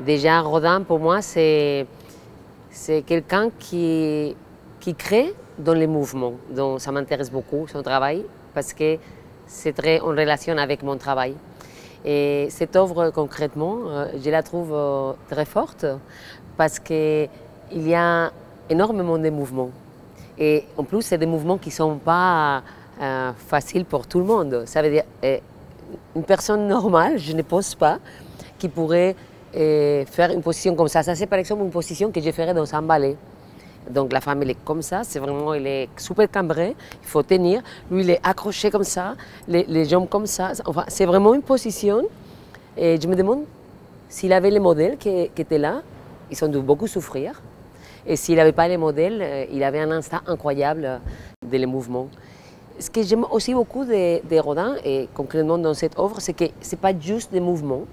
Déjà, Rodin, pour moi, c'est quelqu'un qui crée dans les mouvements. Donc, ça m'intéresse beaucoup, son travail, parce que c'est très en relation avec mon travail. Et cette œuvre, concrètement, je la trouve très forte parce qu'il y a énormément de mouvements. Et en plus, c'est des mouvements qui ne sont pas faciles pour tout le monde. Ça veut dire une personne normale, je ne pense pas, qui pourrait faire une position comme ça. Ça, c'est par exemple une position que je ferais dans un ballet. Donc la femme, elle est comme ça, c'est vraiment, elle est super cambrée, il faut tenir. Lui, il est accroché comme ça, les jambes comme ça. Enfin, c'est vraiment une position. Et je me demande s'il avait les modèles qui étaient là, ils ont dû beaucoup souffrir. Et s'il n'avait pas les modèles, il avait un instinct incroyable de les mouvements. Ce que j'aime aussi beaucoup de Rodin, et concrètement dans cette œuvre, c'est que ce n'est pas juste des mouvements.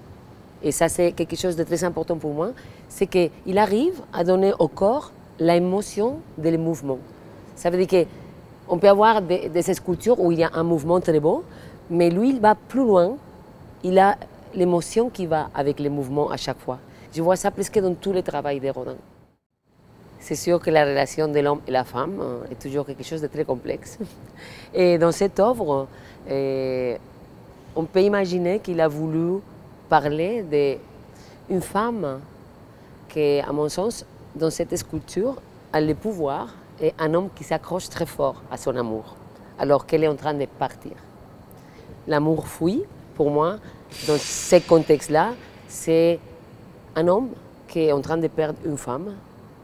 Et ça, c'est quelque chose de très important pour moi, c'est qu'il arrive à donner au corps l'émotion des mouvements. Ça veut dire qu'on peut avoir des sculptures où il y a un mouvement très beau, mais lui, il va plus loin. Il a l'émotion qui va avec les mouvements à chaque fois. Je vois ça presque dans tous les travaux de Rodin. C'est sûr que la relation de l'homme et la femme est toujours quelque chose de très complexe. Et dans cette œuvre, on peut imaginer qu'il a voulu parler d'une femme qui, à mon sens, dans cette sculpture, a le pouvoir et un homme qui s'accroche très fort à son amour, alors qu'elle est en train de partir. L'amour fuit, pour moi, dans ce contexte-là, c'est un homme qui est en train de perdre une femme,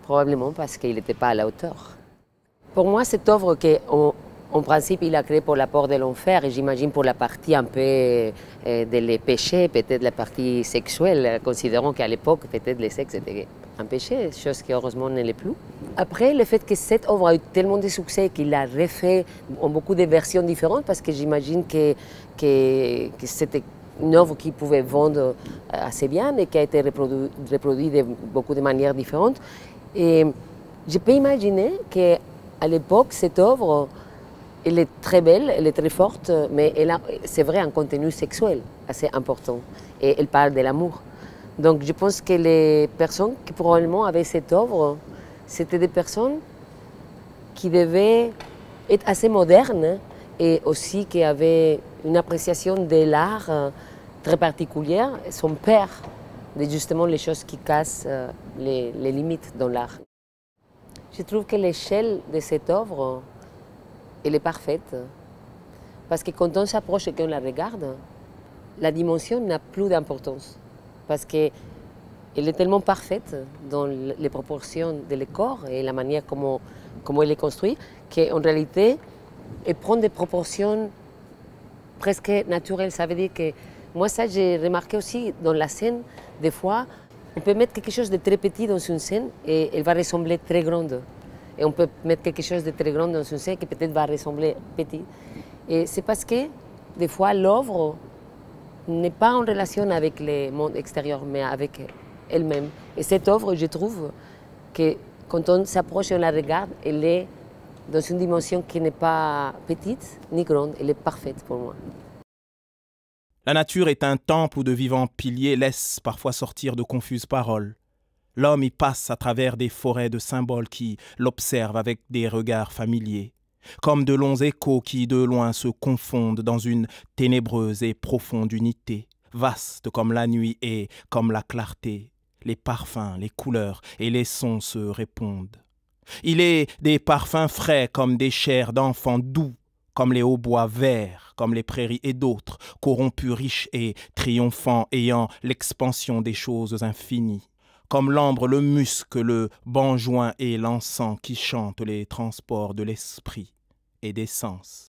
probablement parce qu'il n'était pas à la hauteur. Pour moi, cette œuvre en principe, il a créé pour la porte de l'enfer, et j'imagine pour la partie un peu des péchés, peut-être la partie sexuelle, considérant qu'à l'époque, peut-être le sexe était un péché, chose qui heureusement ne l'est plus. Après, le fait que cette œuvre a eu tellement de succès qu'il l'a refait en beaucoup de versions différentes, parce que j'imagine que c'était une œuvre qui pouvait vendre assez bien et qui a été reproduite de beaucoup de manières différentes. Et je peux imaginer qu'à l'époque, cette œuvre, elle est très belle, elle est très forte, mais elle a, c'est vrai, un contenu sexuel assez important. Et elle parle de l'amour. Donc je pense que les personnes qui probablement avaient cette œuvre, c'était des personnes qui devaient être assez modernes et aussi qui avaient une appréciation de l'art très particulière. Son père, de justement les choses qui cassent les limites dans l'art. Je trouve que l'échelle de cette œuvre, elle est parfaite. Parce que quand on s'approche et qu'on la regarde, la dimension n'a plus d'importance. Parce qu'elle est tellement parfaite dans les proportions du corps et la manière comment elle est construite, qu'en réalité, elle prend des proportions presque naturelles. Ça veut dire que moi, ça, j'ai remarqué aussi dans la scène, des fois, on peut mettre quelque chose de très petit dans une scène et elle va ressembler très grande. Et on peut mettre quelque chose de très grand dans une scène qui peut-être va ressembler petit. Et c'est parce que, des fois, l'œuvre n'est pas en relation avec le monde extérieur, mais avec elle-même. Et cette œuvre, je trouve que quand on s'approche et on la regarde, elle est dans une dimension qui n'est pas petite ni grande, elle est parfaite pour moi. La nature est un temple où de vivants piliers laissent parfois sortir de confuses paroles. L'homme y passe à travers des forêts de symboles qui l'observent avec des regards familiers, comme de longs échos qui de loin se confondent dans une ténébreuse et profonde unité, vaste comme la nuit et comme la clarté. Les parfums, les couleurs et les sons se répondent. Il est des parfums frais comme des chairs d'enfants doux, comme les hautbois verts, comme les prairies et d'autres, corrompus, riches et triomphants, ayant l'expansion des choses infinies. Comme l'ambre, le musc, le benjoin et l'encens qui chantent les transports de l'esprit et des sens.